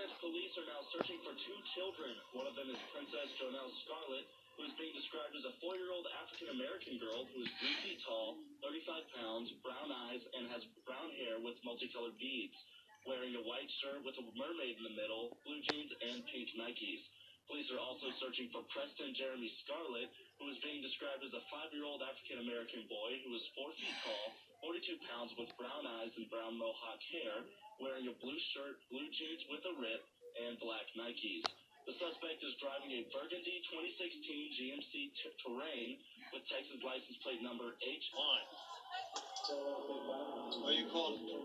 Police are now searching for two children. One of them is Princess Jonelle Scarlett, who is being described as a 4-year-old African-American girl who is 3 feet tall, 35 pounds, brown eyes, and has brown hair with multicolored beads, wearing a white shirt with a mermaid in the middle, blue jeans, and pink Nikes. Police are also searching for Preston Jeremy Scarlett, who is being described as a 5-year-old African-American boy who is 4 feet tall, 42 pounds, with brown eyes and brown mohawk hair, wearing a blue shirt, blue jeans with a rip, and black Nikes. The suspect is driving a burgundy 2016 GMC Terrain with Texas license plate number H1. Are you called?